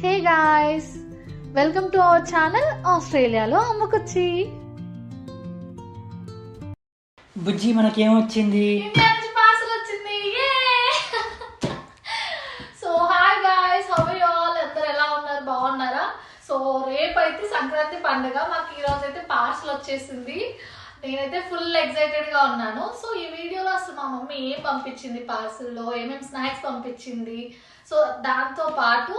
Hey guys, welcome to our channel ఆస్ట్రేలియాలో అమ్మకొచ్చి. బుజ్జి మనకేమొచ్చింది? ఇండియా నుంచి పార్సల్ వచ్చింది. So hi guys, how are you all? అందరూ ఎలా ఉన్నారు? బాగున్నారా? సో రేపు అయితే సంక్రాంతి పండుగ. మాకు ఈ రోజు అయితే పార్సల్ వచ్చేసింది. నేనైతే ఫుల్ ఎక్సైటెడ్ గా ఉన్నాను. సో ఈ వీడియోలో అసలు మా మమ్మీ ఏం పంపించింది పార్సల్లో, ఏమేమి స్నాక్స్ పంపించింది, సో దాంతో పాటు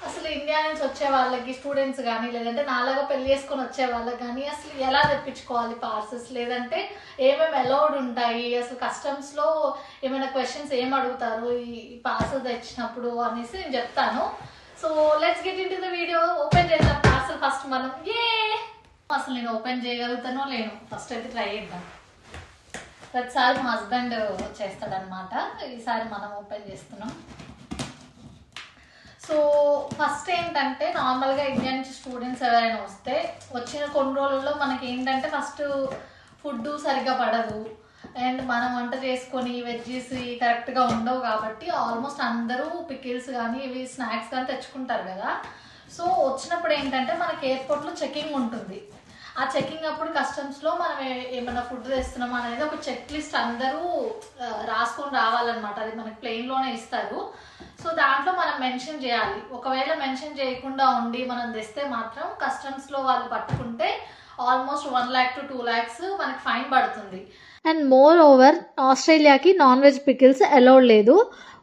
అసలు ఇండియా నుంచి వచ్చే వాళ్ళకి స్టూడెంట్స్ కానీ లేదంటే నాలాగా పెళ్లి చేసుకొని వచ్చే వాళ్ళకి కానీ అసలు ఎలా తెప్పించుకోవాలి పార్సల్స్, లేదంటే ఏమేమి అలౌడ్ ఉంటాయి, అసలు కస్టమ్స్లో ఏమైనా క్వశ్చన్స్ ఏం అడుగుతారు ఈ పార్సల్ తెచ్చినప్పుడు అనేసి నేను చెప్తాను. So let's get in to the video. Open చేద్దాం పార్సల్ ఫస్ట్ మనం. అసలు నేను ఓపెన్ చేయగలుగుతానో లేను, ఫస్ట్ అయితే ట్రై చేద్దాం. ప్రతిసారి మా హస్బెండ్ చేస్తాడనమాట, ఈసారి మనం ఓపెన్ చేస్తున్నాం. సో ఫస్ట్ ఏంటంటే నార్మల్గా ఇండియా నుంచి స్టూడెంట్స్ ఎవరైనా వస్తే వచ్చిన కొన్ని రోజుల్లో మనకి ఏంటంటే ఫస్ట్ ఫుడ్ సరిగ్గా పడదు అండ్ మనం వంట చేసుకొని వెజ్జెస్ కరెక్ట్గా ఉండవు కాబట్టి ఆల్మోస్ట్ అందరూ పికిల్స్ కానీ ఇవి స్నాక్స్ కానీ తెచ్చుకుంటారు కదా. సో వచ్చినప్పుడు ఏంటంటే మనకి ఎయిర్పోర్ట్లో చెకింగ్ ఉంటుంది. ఆ చెకింగ్ అప్పుడు కస్టమ్స్లో మనం ఏమైనా ఫుడ్ తెస్తున్నాం అనేది ఒక చెక్ లిస్ట్ అందరూ రాసుకొని రావాలన్నమాట. అది మనకి ప్లెయిన్లోనే ఇస్తారు. సో దాంట్లో మనం మెన్షన్ చేయాలి. ఒకవేళ మెన్షన్ చేయకుండా ఉండి మనం తెస్తే మాత్రం కస్టమ్స్లో వాళ్ళు పట్టుకుంటే ఆల్మోస్ట్ 1 lakh to 2 lakhs మనకి ఫైన్ పడుతుంది. అండ్ మోర్ ఓవర్ ఆస్ట్రేలియాకి నాన్ వెజ్ పికిల్స్ అలౌడ్ లేదు.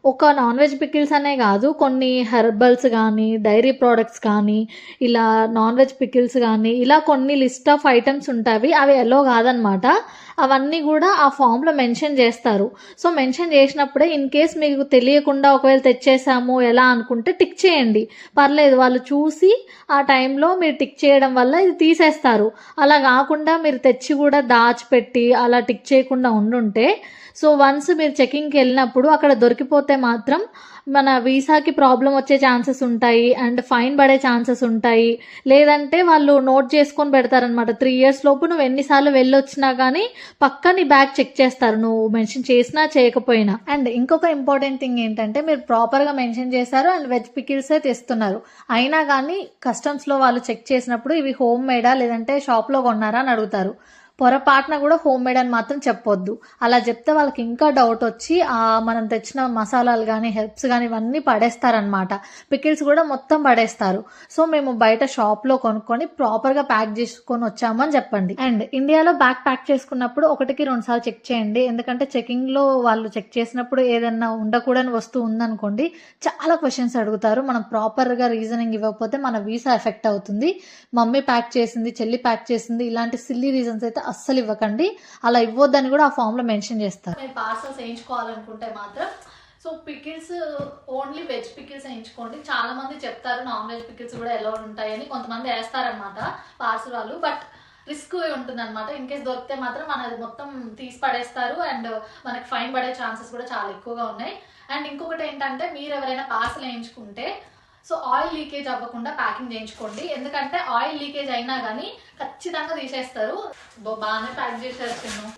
ఒక నాన్ వెజ్ పికిల్స్ అనే కాదు, కొన్ని హెర్బల్స్ కానీ డైరీ ప్రోడక్ట్స్ కానీ ఇలా నాన్ వెజ్ పికిల్స్ కానీ ఇలా కొన్ని లిస్ట్ ఆఫ్ ఐటమ్స్ ఉంటాయి. అవి ఎల్లో కాదనమాట. అవన్నీ కూడా ఆ ఫామ్లో మెన్షన్ చేస్తారు. సో మెన్షన్ చేసినప్పుడే ఇన్ కేస్ మీకు తెలియకుండా ఒకవేళ తెచ్చేసాము ఎలా అనుకుంటే టిక్ చేయండి, పర్లేదు. వాళ్ళు చూసి ఆ టైంలో మీరు టిక్ చేయడం వల్ల ఇది తీసేస్తారు. అలా కాకుండా మీరు తెచ్చి కూడా దాచిపెట్టి అలా టిక్ చేయకుండా ఉండుంటే సో వన్స్ మీరు చెకింగ్కి వెళ్ళినప్పుడు అక్కడ దొరికిపోతే మాత్రం మన వీసాకి ప్రాబ్లం వచ్చే ఛాన్సెస్ ఉంటాయి అండ్ ఫైన్ పడే ఛాన్సెస్ ఉంటాయి. లేదంటే వాళ్ళు నోట్ చేసుకొని పెడతారనమాట. 3 years లోపు నువ్వు ఎన్నిసార్లు వెళ్ళొచ్చినా కానీ పక్క నీ బ్యాగ్ చెక్ చేస్తారు, నువ్వు మెన్షన్ చేసినా చేయకపోయినా. అండ్ ఇంకొక ఇంపార్టెంట్ థింగ్ ఏంటంటే మీరు ప్రాపర్గా మెన్షన్ చేశారు అండ్ వెజ్ పికిల్సే తెస్తున్నారు, అయినా కానీ కస్టమ్స్లో వాళ్ళు చెక్ చేసినప్పుడు ఇవి హోమ్ మేడా లేదంటే షాప్లో కొన్నారా అని అడుగుతారు. పొరపాటున కూడా హోమ్ మేడ్ అని మాత్రం చెప్పొద్దు. అలా చెప్తే వాళ్ళకి ఇంకా డౌట్ వచ్చి మనం తెచ్చిన మసాలాలు కానీ హెర్బ్స్ కానీ ఇవన్నీ పడేస్తారనమాట. పికిల్స్ కూడా మొత్తం పడేస్తారు. సో మేము బయట షాప్లో కొనుక్కొని ప్రాపర్గా ప్యాక్ చేసుకొని వచ్చామని చెప్పండి. అండ్ ఇండియాలో బ్యాగ్ ప్యాక్ చేసుకున్నప్పుడు 1కి 2 సార్లు చెక్ చేయండి. ఎందుకంటే చెకింగ్లో వాళ్ళు చెక్ చేసినప్పుడు ఏదన్నా ఉండకూడని వస్తువు ఉందనుకోండి చాలా క్వశ్చన్స్ అడుగుతారు. మనం ప్రాపర్గా రీజనింగ్ ఇవ్వకపోతే మన వీసా ఎఫెక్ట్ అవుతుంది. మమ్మీ ప్యాక్ చేసింది, చెల్లి ప్యాక్ చేసింది, ఇలాంటి సిల్లీ రీజన్స్ అయితే అస్సలు ఇవ్వకండి. అలా ఇవ్వద్దని కూడా ఆ ఫామ్ లో మెన్షన్ చేస్తారు. మీరు పార్సల్స్ వేయించుకోవాలనుకుంటే మాత్రం so pickles only veg pickles వేయించుకోండి. చాలా మంది చెప్తారు నాన్ వెజ్ పికిల్స్ కూడా ఎలా ఉంటాయని, కొంతమంది వేస్తారనమాట పార్సల్ వాళ్ళు, బట్ రిస్క్ ఉంటుంది అనమాట. ఇన్ కేస్ దొరికితే మాత్రం మనది మొత్తం తీసి పడేస్తారు అండ్ మనకి ఫైన్ పడే ఛాన్సెస్ కూడా చాలా ఎక్కువగా ఉన్నాయి. అండ్ ఇంకొకటి ఏంటంటే మీరు ఎవరైనా పార్సల్ వేయించుకుంటే సో ఆయిల్ లీకేజ్ అవ్వకుండా ప్యాకింగ్ చేయించుకోండి. ఎందుకంటే ఆయిల్ లీకేజ్ అయినా కానీ ఖచ్చితంగా తీసేస్తారు. బాగానే ప్యాక్ చేసేస్తున్నాను.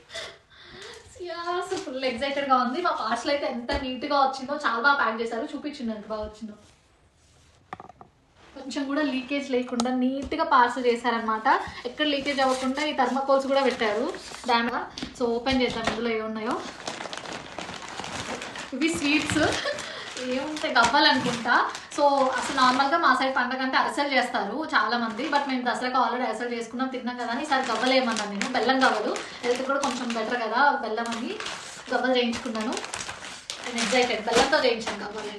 ఫుల్ ఎక్సైటెడ్గా ఉంది. మా పార్సల్ అయితే ఎంత నీట్గా వచ్చిందో, చాలా బాగా ప్యాక్ చేశారు. చూపించింది ఎంత బాగా వచ్చిందో. కొంచెం కూడా లీకేజ్ లేకుండా నీట్గా పార్సల్ చేశారనమాట. ఎక్కడ లీకేజ్ అవ్వకుండా ఈ థర్మాకోల్స్ కూడా పెట్టారు దానిగా. సో ఓపెన్ చేద్దాం ఇందులో ఏమున్నాయో. ఇవి స్వీట్స్ ఏముంటాయి, గవ్వాలనుకుంటా. సో అసలు నార్మల్గా మా సైడ్ పండగ అంటే అరిసెలు చేస్తారు చాలా మంది, బట్ మేము దసరాకి ఆల్రెడీ అరిసెలు చేసుకున్నాం, తిన్నాం కదా అని ఈసారి గవ్వలు ఏమన్నాను నేను. బెల్లం గవ్వలు హెల్త్ కూడా కొంచెం బెటర్ కదా, బెల్లం అని గవ్వలు చేయించుకున్నాను. నేను ఎగ్జైటెడ్, బెల్లంతో చేయించాను గవ్వలు.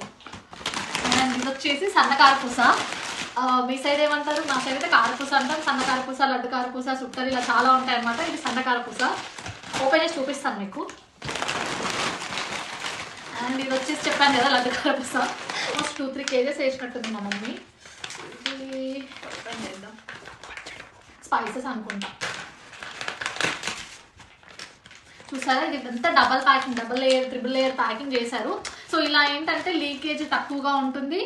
అండ్ ఇది వచ్చేసి సన్న కారపూస. మీ సైడ్ ఏమంటారు? మా సైడ్ అయితే కారపూస అంటారు. సన్న కారపూస, లడ్డు కారపూస, సుట్టలు ఇలా చాలా ఉంటాయి అనమాట. ఇది సన్న కారపూస. ఓపెన్ చేసి చూపిస్తాను మీకు. అండ్ ఇది వచ్చేసి చెప్పాను కదా లడ్డు కారపూస. ఆల్మోస్ట్ 2-3 kgs వేసినట్టుంది మా మమ్మీ. ఇది ఓపెన్ చేద్దాం. స్పైసెస్ అనుకుంటా. చూసారా, ఇది అంతా double packing, double layer, triple layer packing చేశారు. సో ఇలా ఏంటంటే లీకేజ్ తక్కువగా ఉంటుంది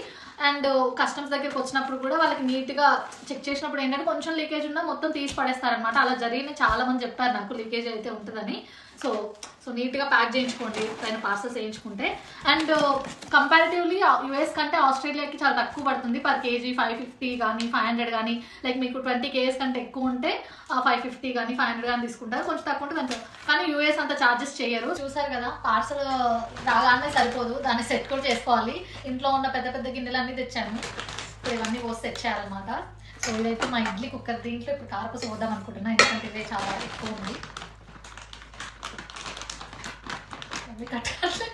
అండ్ కస్టమ్స్ దగ్గరికి వచ్చినప్పుడు కూడా వాళ్ళకి నీట్గా చెక్ చేసినప్పుడు ఏంటంటే కొంచెం లీకేజ్ ఉన్నా మొత్తం తీసి పడేస్తారనమాట. అలా జరిగిన చాలా మంది చెప్పారు నాకు లీకేజ్ అయితే ఉంటుందని. సో నీట్గా ప్యాక్ చేయించుకోండి పైన పార్సల్స్ వేయించుకుంటే. అండ్ కంపారిటివ్లీ యూఎస్ కంటే ఆస్ట్రేలియాకి చాలా తక్కువ పడుతుంది పర్ కేజీ. 550 కానీ 500 కానీ, లైక్ మీకు 20 kgs కంటే ఎక్కువ ఉంటే 550 కానీ 500 కానీ తీసుకుంటారు. కొంచెం తక్కువ ఉంటే కొంచెం, కానీ యూఎస్ అంత ఛార్జెస్ చేయరు. చూసారు కదా, పార్సల్ రాగానే సరిపోదు, దాన్ని సెట్ కూడా చేసుకోవాలి. ఇంట్లో ఉన్న పెద్ద పెద్ద గిన్నెలు అన్నీ తెచ్చాను, ఇప్పుడు ఇవన్నీ పోసి తెచ్చేయాలన్నమాట. సో ఇదైతే మా ఇడ్లీ కుక్కర్. దీంట్లో ఇప్పుడు కారపూస పోద్దాం అనుకుంటున్నా, ఎందుకంటే ఇవే చాలా ఎక్కువ ఉంది. కట్టాలి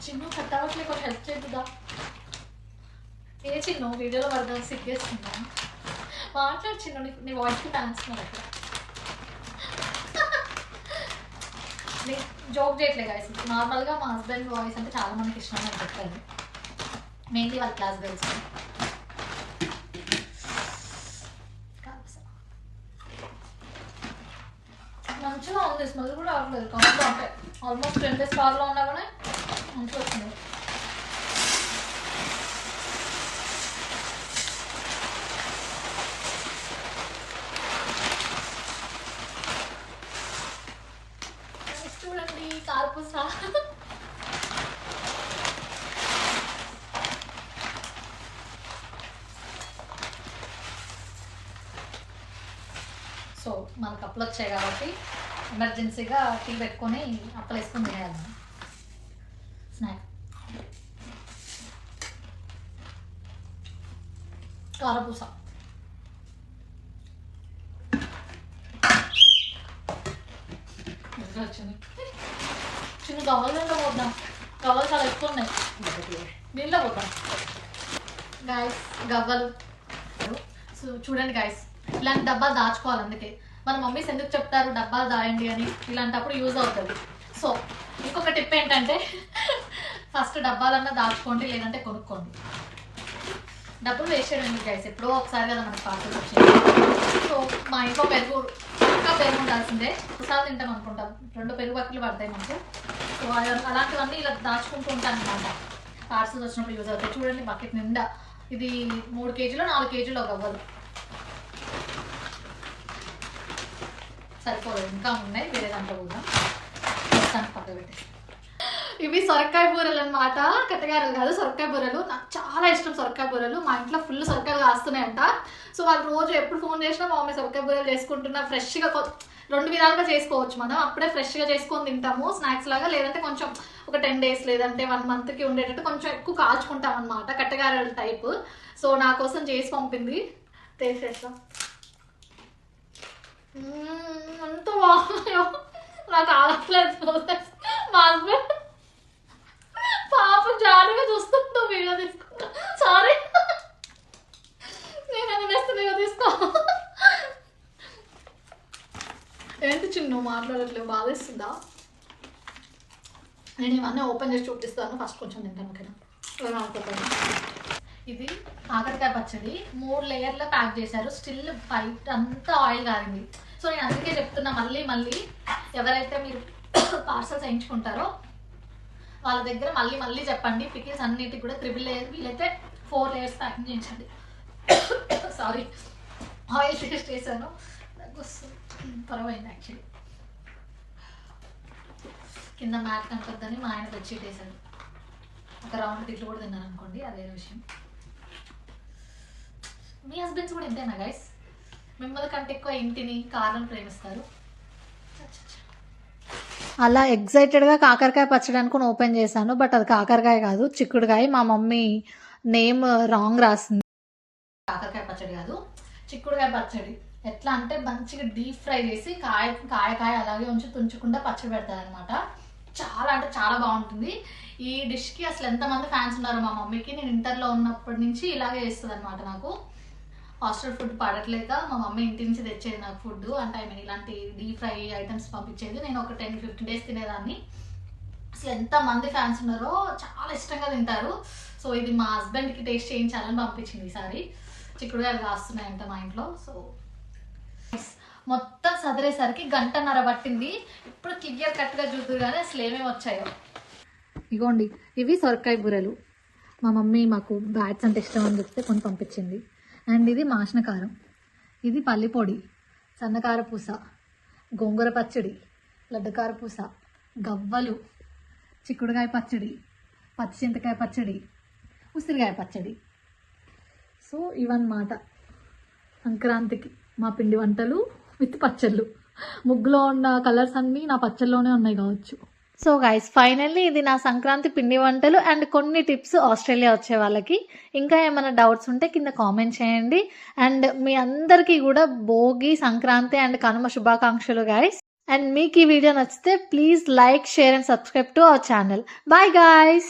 చిన్న కట్టావట్లే, కొంచెం హెల్ప్ చేద్దా. ఏ చిన్న వీడియోలో వర్గం సిగ్గేస్తుందా? మాట్లాడు చిన్న, నీ వాయిస్కి డాన్స్ అక్కడ. జోక్ చేయట్లే గైస్, నార్మల్గా మా హస్బెండ్ వాయిస్ అంటే చాలా మందికి ఇష్టం అని చెప్పారు, మెయిన్లీ వాళ్ళ క్లాస్ గర్ల్స్. మంచిగా ఉంది, స్మెల్ కూడా అవ్వలేదు. కాకుండా అంటే ఆల్మోస్ట్ 10 days కార్లో ఉన్నా కూడా మంచిగా వచ్చింది. చూడండి కారపూస. సో మనకు అప్పులు వచ్చాయి కాబట్టి ఎమర్జెన్సీగా టీ పెట్టుకొని అప్పలు వేసుకొని తినేయాలి. స్నాక్ కారపూస. వచ్చింది చిన్న గవ్వలు పోద్దాం, గవ్వలు చాలా ఎక్కువ ఉన్నాయి, దీనిలో పోతాం గాయస్ గవ్వలు. సో చూడండి గాయస్, ఇలాంటి డబ్బాలు దాచుకోవాలి. అందుకే మన మమ్మీస్ ఎందుకు చెప్తారు డబ్బాలు దాయండి అని, ఇలాంటప్పుడు యూజ్ అవుతుంది. సో ఇంకొక టిప్ ఏంటంటే, ఫస్ట్ డబ్బాలన్నా దాచుకోండి, లేదంటే కొనుక్కోండి. డబ్బులు వేస్ట్ చేయడం ఎందుకు గైస్, ఎప్పుడో ఒకసారి కదా మనకు పార్సల్ వచ్చేది. సో మా ఇంట్లో పెరుగు, ఇంకా పెరుగు ఉండాల్సిందే, ఒకసారి తింటాం అనుకుంటాం, 2 పెరుగు బకెట్లు పడతాయి మనకు. సో అలాంటివన్నీ ఇలా దాచుకుంటూ ఉంటాను అనమాట, పార్సల్స్ వచ్చినప్పుడు యూజ్ అవుతాయి. చూడండి బకెట్ నిండా, ఇది 3 kgs 4 kgs గవ్వలు. సరిపోలేదు, ఇంకా ఉన్నాయి, వేరే దాంట్లో పోదాం. పక్కన పెట్టేసి ఇవి సొరకాయ బూరెలు అనమాట, కట్టగారలు కాదు, సొరకాయ బూరెలు. నాకు చాలా ఇష్టం సొరకాయ బూరెలు, మా ఇంట్లో ఫుల్ సొరకాయలు కాస్తున్నాయంట. సో వాళ్ళు రోజు ఎప్పుడు ఫోన్ చేసినా మా మమ్మీ సొరకాయ బూరెలు చేసుకుంటున్నా. ఫ్రెష్గా 2 విధాలుగా చేసుకోవచ్చు మనం, అప్పుడే ఫ్రెష్గా చేసుకొని తింటాము స్నాక్స్ లాగా, లేదంటే కొంచెం ఒక 10 days లేదంటే 1 monthకి ఉండేటట్టు కొంచెం ఎక్కువ కాల్చుకుంటాం అనమాట, కట్టగారల టైప్. సో నా కోసం చేసి పంపింది, టేస్ట్ చేస్తాం. అంత బాగున్నాయో, నాకు ఆగట్లేదు. మా హస్బెండ్ పాపం జాలీగా చూస్తుంటూ వీడియో తీసుకుంటా. సారీ, నేను అది నెక్స్ట్ వీడియో తీసుకో. ఏంటి చిన్న మాట్లాడట్లేదు, బాధేస్తుందా? నేను ఇవన్నీ ఓపెన్ చేసి చూపిస్తాను, ఫస్ట్ కొంచెం తింటాను, ఓకేనా? అనుకుంటాను. ఇది కాకరకాయ పచ్చడి 3 లేయర్లో ప్యాక్ చేశారు, స్టిల్ బయట అంతా ఆయిల్ కారింది. సో నేను అందుకే చెప్తున్నా, మళ్ళీ ఎవరైతే మీరు పార్సల్స్ వేయించుకుంటారో వాళ్ళ దగ్గర మళ్ళీ చెప్పండి, పికిల్స్ అన్నిటికి కూడా 3 layers, వీలైతే 4 layers ప్యాకింగ్ చేయించండి. సారీ, ఆయిల్ టేస్ట్ చేశాను, పర్వాలేదు. యాక్చువల్లీ కింద మ్యాట్ కనపద్దని మా ఆయన బెడ్షీట్ వేశాడు. ఒక రౌండ్ తిట్లు కూడా తిన్నాను అనుకోండి, అదే విషయం. మీ హస్బెండ్స్ కూడా ఇంతేనా గైస్? మిమ్మల్ని కంటే ఎక్కువ ఇంటిని, కార్లను ప్రేమిస్తారు. అలా ఎగ్జైటెడ్గా కాకరకాయ పచ్చడి అనుకుని ఓపెన్ చేశాను, బట్ అది కాకరకాయ కాదు, చిక్కుడుకాయ. మా మమ్మీ నేమ్ రాంగ్ రాసింది. కాకరకాయ పచ్చడి కాదు, చిక్కుడుకాయ పచ్చడి. ఎట్లా అంటే మంచిగా డీప్ ఫ్రై చేసి కాయ అలాగే ఉంచి తుంచకుండా పచ్చడి పెడతారనమాట. చాలా అంటే చాలా బాగుంటుంది. ఈ డిష్కి అసలు ఎంతమంది ఫ్యాన్స్ ఉన్నారు మా మమ్మీకి. నేను ఇంటర్లో ఉన్నప్పటి నుంచి ఇలాగే చేస్తుంది అనమాట. నాకు హాస్టల్ ఫుడ్ పడట్లేక మా మమ్మీ ఇంటి నుంచి తెచ్చేది నాకు ఫుడ్, అంటే ఐ మీన్ ఇలాంటి డీప్ ఫ్రై ఐటమ్స్ పంపించేది. నేను ఒక 10-15 days తినేదాన్ని. అసలు ఎంతమంది ఫ్యాన్స్ ఉన్నారో, చాలా ఇష్టంగా తింటారు. సో ఇది మా హస్బెండ్కి టేస్ట్ చేయించాలని పంపించింది ఈసారి. చిక్కుడుకాయలు కాస్తున్నాయంట మా ఇంట్లో. సో మొత్తం సదిరేసరికి 1.5 గంట పట్టింది. ఇప్పుడు క్లియర్ కట్గా చూద్దురు కానీ అసలు ఏమేమి వచ్చాయో. ఇగోండి, ఇవి సొరకాయ బూరెలు. మా మమ్మీ మాకు బ్యాట్స్ అంటే ఇష్టం అని చెప్తే కొని పంపించింది. అండ్ ఇది మాసిన కారం, ఇది పల్లి పొడి, సన్నకార పూస, గోంగూర పచ్చడి, లడ్డుకార పూస, గవ్వలు, చిక్కుడుకాయ పచ్చడి, పచ్చిచింతకాయ పచ్చడి, ఉసిరికాయ పచ్చడి. సో ఇవన్నమాట సంక్రాంతికి మా పిండి వంటలు విత్ పచ్చళ్ళు. ముగ్గులో ఉన్న కలర్స్ అన్నీ నా పచ్చళ్ళలోనే ఉన్నాయి కావచ్చు. సో గైస్ ఫైనల్లీ ఇది నా సంక్రాంతి పిండి వంటలు అండ్ కొన్ని టిప్స్ ఆస్ట్రేలియా వచ్చే వాళ్ళకి. ఇంకా ఏమైనా డౌట్స్ ఉంటే కింద కామెంట్ చేయండి. అండ్ మీ అందరికీ కూడా భోగి, సంక్రాంతి అండ్ కనుమ శుభాకాంక్షలు గైస్. అండ్ మీకు ఈ వీడియో నచ్చితే please like, share and subscribe to our channel. Bye guys.